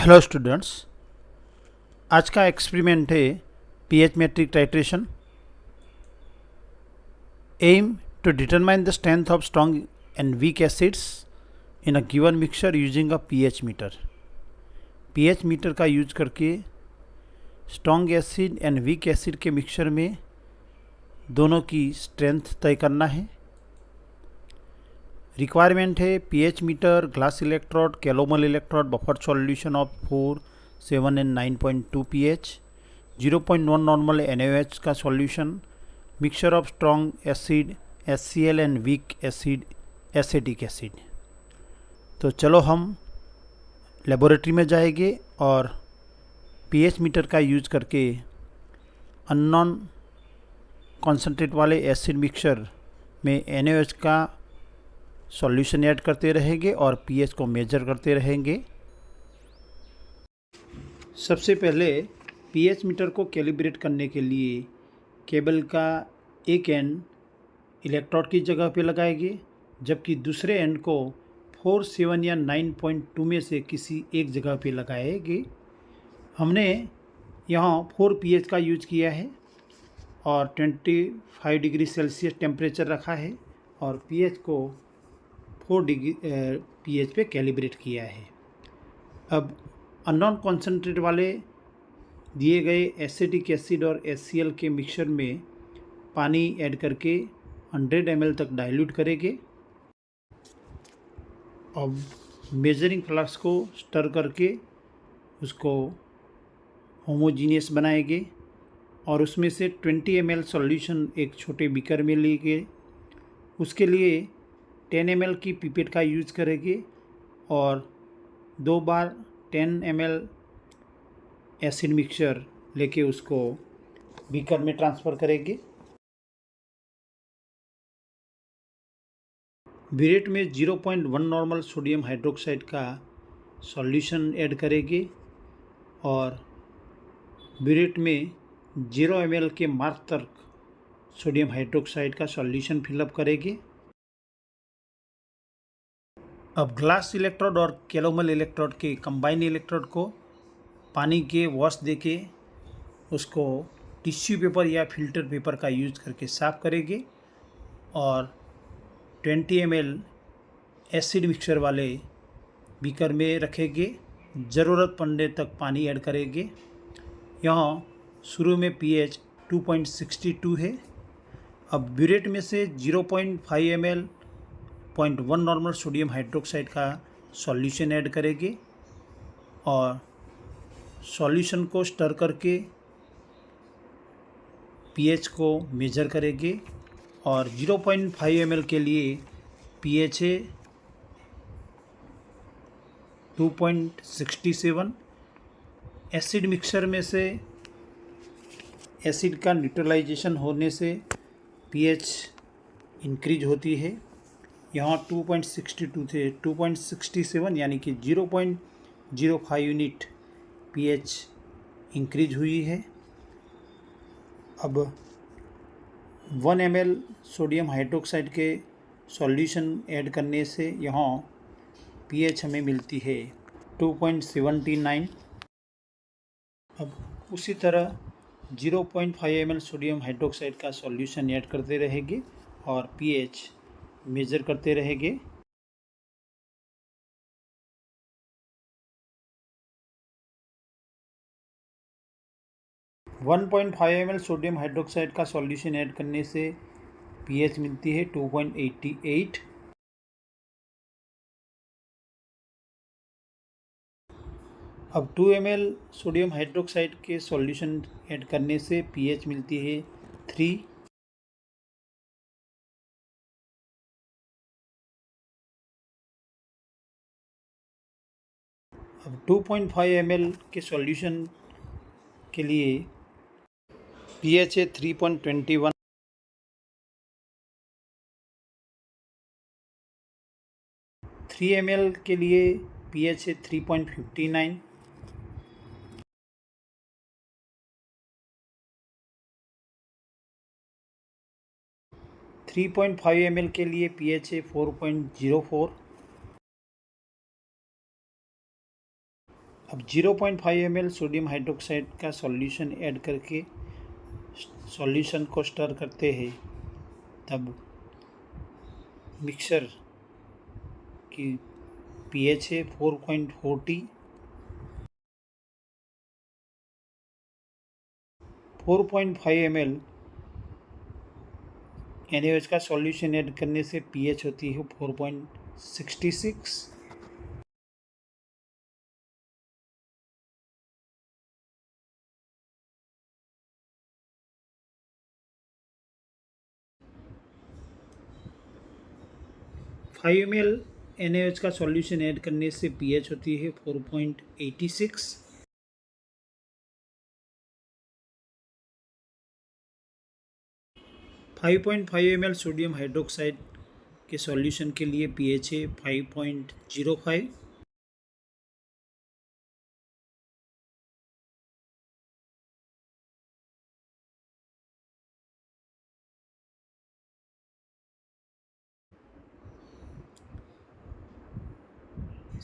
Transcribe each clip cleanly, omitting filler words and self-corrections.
Hello students, आज का experiment है pH metric titration. Aim to determine the strength of strong and weak acids in a given mixture using a pH meter. PH meter का use करके strong acid and weak acid के mixture में दोनों की strength तय करना है। Requirement है pH meter, glass electrode, calomel electrode, buffer solution of 4, 7 and 9.2 pH, 0.1 normal NaOH का solution, mixture of strong acid HCl and weak acid acetic acid. तो चलो हम लेबोरेटरी में जाएंगे और पीएच मीटर का यूज करके अननोन कॉन्सेंट्रेट वाले एसिड मिक्सचर में NaOH का सॉल्यूशन ऐड करते रहेंगे और पीएच को मेजर करते रहेंगे। सबसे पहले पीएच मीटर को कैलिब्रेट करने के लिए केबल का एक एंड इलेक्ट्रोड की जगह पे लगाएंगे, जबकि दूसरे एंड को 4, 7 या 9.2 में से किसी एक जगह पे लगाएंगे। हमने यहाँ 4 pH का यूज किया है और 25 डिग्री सेल्सियस टेम्परेचर रखा है और पीएच को 4 डिग्री pH पे कैलिब्रेट किया है। अब अननोन कॉन्सेंट्रेट वाले दिए गए एसिटिक एसिड और HCl के मिक्सचर में पानी ऐड करके 100 ml तक डाइल्यूट करेंगे। अब मेजरिंग फ्लास्क को स्टर करके उसको होमोजीनियस बनाएंगे और उसमें से 20 ml सॉल्यूशन एक छोटे बीकर में लेंगे। उसके लिए 10 ml की पिपेट का यूज करेंगे और 2 बार 10 ml एसिड मिक्सचर लेके उसको बीकर में ट्रांसफ़र करेंगे। ब्यूरेट में 0.1 नॉर्मल सोडियम हाइड्रोक्साइड का सॉल्यूशन ऐड करेंगे और ब्यूरेट में 0 ml के मार्क तक सोडियम हाइड्रोक्साइड का सॉल्यूशन फिलअप करेंगे। अब ग्लास इलेक्ट्रोड और कैलोमल इलेक्ट्रोड के कंबाइन इलेक्ट्रोड को पानी के वॉश देके उसको टिश्यू पेपर या फिल्टर पेपर का यूज करके साफ़ करेंगे और 20 ml एसिड मिक्सचर वाले बीकर में रखेंगे। ज़रूरत पड़ने तक पानी ऐड करेंगे। यहाँ शुरू में pH 2.62 है। अब ब्यूरेट में से 0.5 ml 0.1 नॉर्मल सोडियम हाइड्रोक्साइड का सॉल्यूशन ऐड करेंगे और सॉल्यूशन को स्टर करके पीएच को मेजर करेंगे और 0.5 ml के लिए पीएच है 2.67। एसिड मिक्सचर में से एसिड का न्यूट्रलाइजेशन होने से पीएच इंक्रीज होती है। यहाँ 2.62 थे 2.67 यानी कि 0.05 यूनिट पीएच इंक्रीज हुई है। अब 1 ml सोडियम हाइड्रोक्साइड के सॉल्यूशन ऐड करने से यहाँ पीएच हमें मिलती है 2.79। अब उसी तरह 0.5 ml सोडियम हाइड्रोक्साइड का सॉल्यूशन ऐड करते रहेंगे और पीएच मेजर करते रहेंगे। वन 1.5 ml सोडियम हाइड्रोक्साइड का सॉल्यूशन ऐड करने से पीएच मिलती है 2.88। अब 2 ml सोडियम हाइड्रोक्साइड के सॉल्यूशन ऐड करने से पीएच मिलती है 3। अब 2.5 ml के सॉल्यूशन के लिए pH है 3.21। 3 ml के लिए pH है 3.59। 3.5 ml के लिए pH है 4.04। अब 0.5 ml सोडियम हाइड्रोक्साइड का सॉल्यूशन ऐड करके सॉल्यूशन को स्टर करते हैं। तब मिक्सर की pH है 4.40। 4.5 ml NaOH का सॉल्यूशन ऐड करने से pH होती है 4.66। फाइव ml NaOH का सॉल्यूशन ऐड करने से pH होती है 4.86। 5.5 ml सोडियम हाइड्रोक्साइड के सॉल्यूशन के लिए pH है 5.05।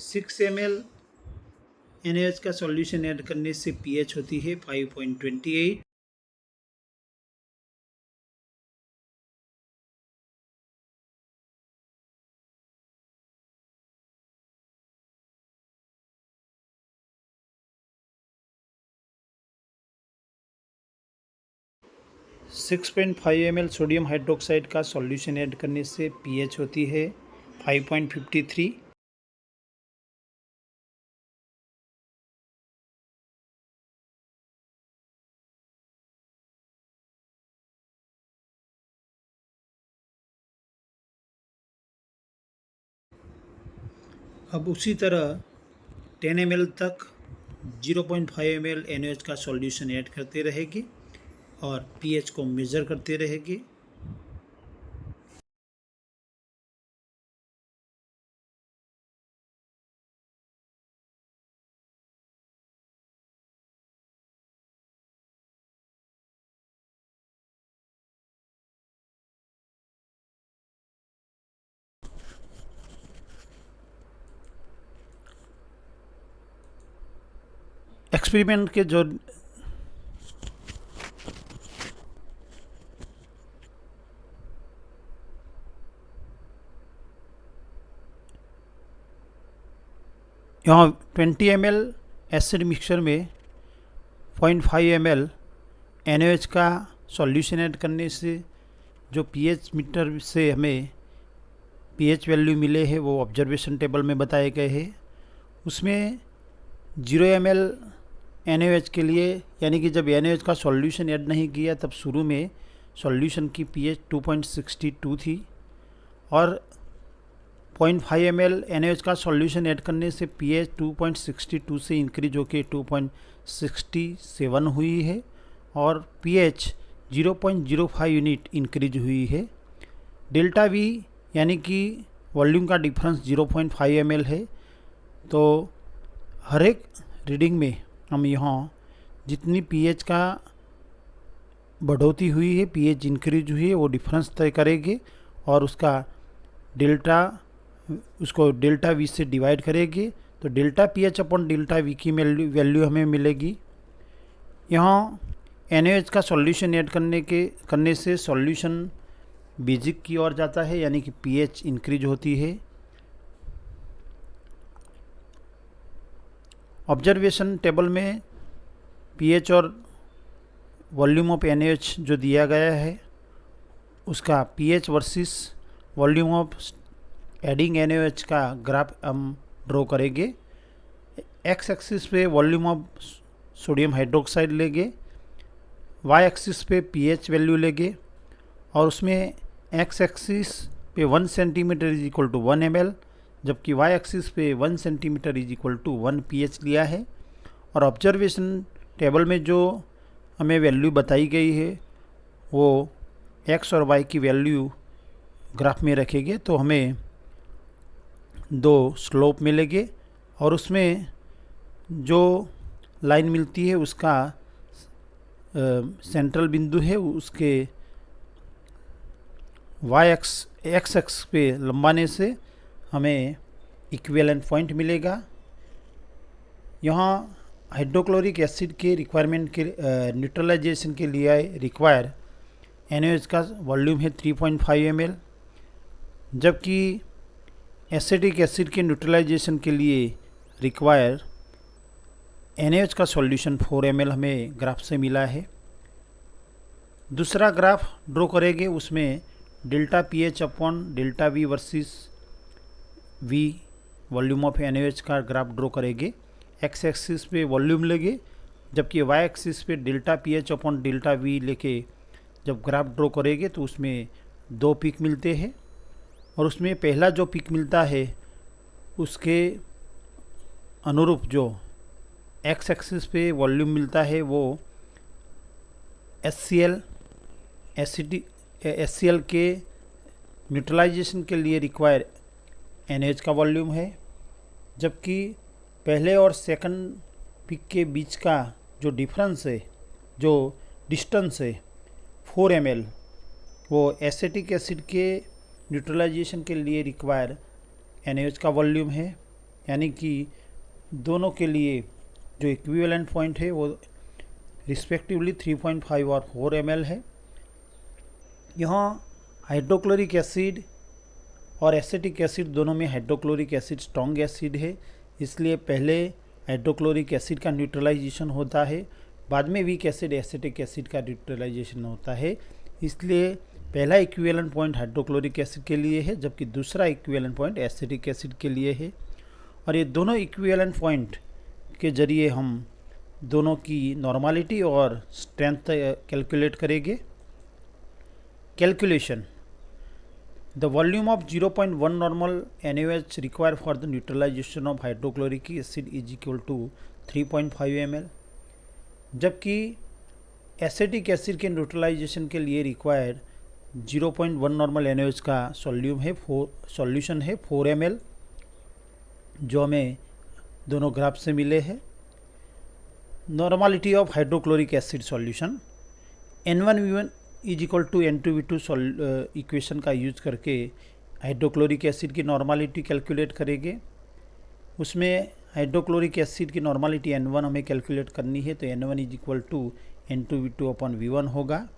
सिक्स ml NaOH का सॉल्यूशन ऐड करने से pH होती है 5.28। 6.5 ml सोडियम हाइड्रोक्साइड का सॉल्यूशन ऐड करने से pH होती है 5.53। अब उसी तरह 10 ml तक 0.5 ml NaOH का सॉल्यूशन ऐड करते रहेगी और pH को मेज़र करते रहेगी। एक्सपेरिमेंट के जो यहाँ 20 ml एसिड मिक्सचर में 0.5 ml NaOH का सॉल्यूशन ऐड करने से जो pH मीटर से हमें pH वैल्यू मिले हैं वो ऑब्जर्वेशन टेबल में बताए गए हैं। उसमें 0 ml NaOH के लिए, यानी कि जब NaOH का सॉल्यूशन ऐड नहीं किया तब शुरू में सॉल्यूशन की pH 2.62 थी और 0.5 ml NaOH का सॉल्यूशन ऐड करने से pH 2.62 से इंक्रीज होकर 2.67 हुई है और pH 0.05 यूनिट इंक्रीज हुई है। डेल्टा V यानी कि वॉल्यूम का डिफरेंस 0.5 ml है। तो हर एक रीडिंग में हम यहाँ जितनी pH का बढ़ोतरी हुई है, pH इंक्रीज हुई है, वो डिफरेंस तय करेंगे और उसका डेल्टा V से डिवाइड करेंगे तो delta pH upon delta V की वैल्यू हमें मिलेगी। यहाँ NaOH का सॉल्यूशन ऐड करने से सॉल्यूशन बेसिक की ओर जाता है, यानी कि pH इंक्रीज होती है। ऑब्जर्वेशन टेबल में pH और वॉल्यूम ऑफ NaOH जो दिया गया है उसका pH versus volume of adding NaOH का ग्राफ हम ड्रॉ करेंगे। एक्स एक्सिस पे वॉल्यूम ऑफ सोडियम हाइड्रोक्साइड लेंगे, वाई एक्सिस पे pH वैल्यू लेंगे और उसमें एक्स एक्सिस पे 1 centimetre is equal to 1 ml, जबकि वाई एक्सिस पे 1 centimetre is equal to 1 pH लिया है। और ऑब्जर्वेशन टेबल में जो हमें वैल्यू बताई गई है वो एक्स और वाई की वैल्यू ग्राफ में रखेंगे तो हमें दो स्लोप मिलेंगे और उसमें जो लाइन मिलती है उसका सेंट्रल बिंदु है, उसके एक्स एक्स पे लंबाने से हमें इक्विवेलेंट पॉइंट मिलेगा। यहाँ हाइड्रोक्लोरिक एसिड के रिक्वायरमेंट के न्यूट्रलाइजेशन के लिए रिक्वायर NaOH का वॉल्यूम है 3.5 ml, जबकि एसिटिक एसिड के न्यूट्रलाइजेशन के लिए रिक्वायर NaOH का सॉल्यूशन 4 ml हमें ग्राफ से मिला है। दूसरा ग्राफ ड्रॉ करेंगे, उसमें delta pH upon delta V versus V volume of NaOH का ग्राफ ड्रॉ करेंगे। एक्स एक्सिस पे वॉल्यूम लेंगे, जबकि वाई एक्सिस पे delta pH upon delta V लेके जब ग्राफ ड्रॉ करेंगे तो उसमें दो पीक मिलते हैं, और उसमें पहला जो पीक मिलता है उसके अनुरूप जो एक्स एक्सिस पे वॉल्यूम मिलता है वो HCl के न्यूट्रलाइजेशन के लिए रिक्वायर NaOH का वॉल्यूम है, जबकि पहले और सेकंड पीक के बीच का जो डिफरेंस है, जो डिस्टेंस है 4 ml, वो एसिटिक एसिड के न्यूट्रलाइजेशन के लिए रिक्वायर NaOH का वॉल्यूम है। यानी कि दोनों के लिए जो इक्विवेलेंट पॉइंट है वो रिस्पेक्टिवली 3.5 और 4 ml है। यहाँ हाइड्रोक्लोरिक एसिड और एसिटिक एसिड दोनों में हाइड्रोक्लोरिक एसिड स्ट्रॉन्ग एसिड है, इसलिए पहले हाइड्रोक्लोरिक एसिड का न्यूट्रलाइजेशन होता है, बाद में वीक एसिड एसिटिक एसिड का न्यूट्रलाइजेशन होता है। इसलिए पहला इक्विवेलेंट पॉइंट हाइड्रोक्लोरिक एसिड के लिए है, जबकि दूसरा इक्विवेलेंट पॉइंट एसिटिक एसिड के लिए है। और ये दोनों इक्विवेलेंट पॉइंट के जरिए हम दोनों की नॉर्मलिटी और स्ट्रेंथ कैलकुलेट करेंगे। Calculation: the volume of 0.1 normal NaOH require for the neutralisation of hydrochloric acid is equal to 3.5 ml, जबकि एसिटिक एसिड के न्यूट्रलाइजेशन के लिए रिक्वायर 0.1 नॉर्मल NaOH का सॉल्यूशन है 4 ml, जो हमें दोनों ग्राफ से मिले हैं। Normality of hydrochloric acid solution: N1V1 is equal to N2V2 equation का यूज करके हाइड्रोक्लोरिक एसिड की नॉर्मलिटी कैलकुलेट करेंगे। उसमें हाइड्रोक्लोरिक एसिड की नॉर्मलिटी N1 हमें कैलकुलेट करनी है, तो N1 is equal to N2V2 upon V1 होगा।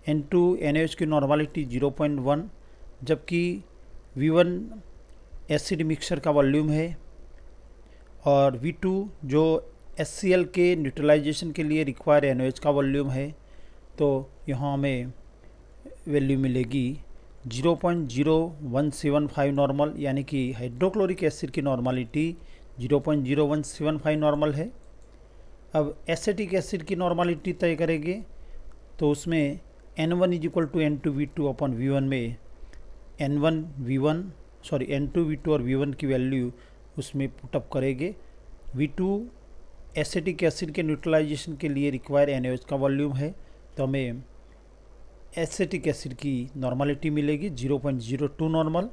N2 NaOH की नॉर्मलिटी 0.1, जबकि V1 एसिड मिक्सचर का वॉल्यूम है, और V2 जो HCl के न्यूट्रलाइजेशन के लिए रिक्वायर NaOH का वॉल्यूम है। तो यहाँ हमें वैल्यू मिलेगी 0.0175 नॉर्मल, यानी कि हाइड्रोक्लोरिक एसिड की नॉर्मलिटी 0.0175 नॉर्मल है। अब एसिटिक एसिड की नॉर्मलिटी तय करेंगे, तो उसमें N1 is equal to N2V2 upon V1 में N2V2 और V1 की वैल्यू उसमें पुटअप करेंगे। V2 एसिटिक एसिड के न्यूट्रलाइजेशन के लिए रिक्वायर NaOH का वॉल्यूम है, तो हमें एसिटिक एसिड की नॉर्मलिटी मिलेगी 0.02 normal.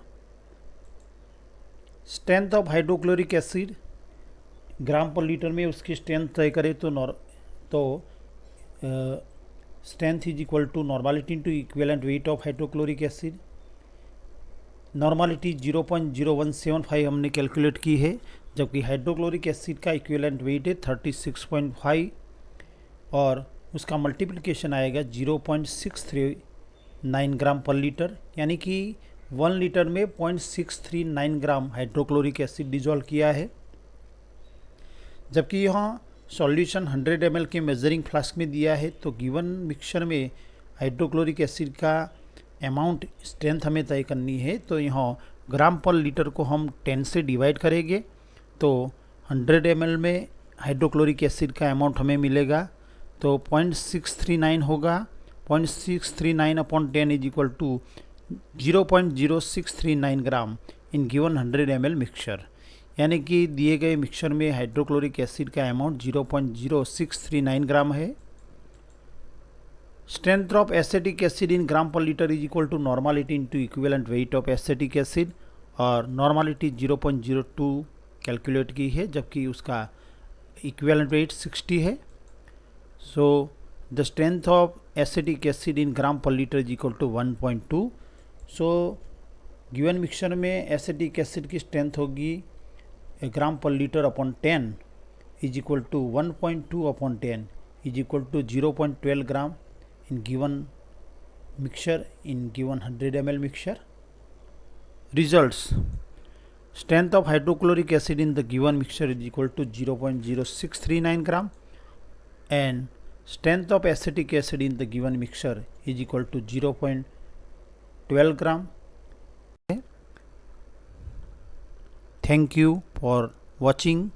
Strength of hydrochloric acid gram per litre में उसकी स्ट्रेंथ तय करें तो strength is equal to normality into equivalent weight of hydrochloric acid. Normality 0.0175 हमने कैलकुलेट की है, जबकि हाइड्रोक्लोरिक एसिड का इक्विवेलेंट वेट है 36.5 और उसका मल्टीप्लिकेशन आएगा 0.639 ग्राम पर लीटर, यानी कि 1 लीटर में 0.639 ग्राम हाइड्रोक्लोरिक एसिड डिजॉल्व किया है। जबकि यहाँ सॉल्यूशन 100 ml के मेजरिंग फ्लास्क में दिया है, तो गिवन मिक्सचर में हाइड्रोक्लोरिक एसिड का अमाउंट स्ट्रेंथ हमें तय करनी है। तो यहाँ ग्राम पर लीटर को हम 10 से डिवाइड करेंगे, तो 100 ml में हाइड्रोक्लोरिक एसिड का अमाउंट हमें मिलेगा, तो 0.639 होगा। 0.639 upon 10 is equal to 0.0639 gram in given 100 ml mixture, यानी कि दिए गए मिक्सचर में हाइड्रोक्लोरिक एसिड का अमाउंट 0.0639 ग्राम है। Strength of acetic acid in gram per litre is equal to normality into equivalent weight of acetic acid, और normality 0.02 calculate की है, जबकि उसका इक्विवेलेंट वेट 60 है। So the strength of acetic acid in gram per litre is equal to 1.2। So given mixture में acetic acid की strength होगी gram per litre upon 10 is equal to 1.2 upon 10 is equal to 0.12 gram in given mixture in given 100 ml mixture. Results: strength of hydrochloric acid in the given mixture is equal to 0.0639 gram and strength of acetic acid in the given mixture is equal to 0.12 gram. Thank you for watching.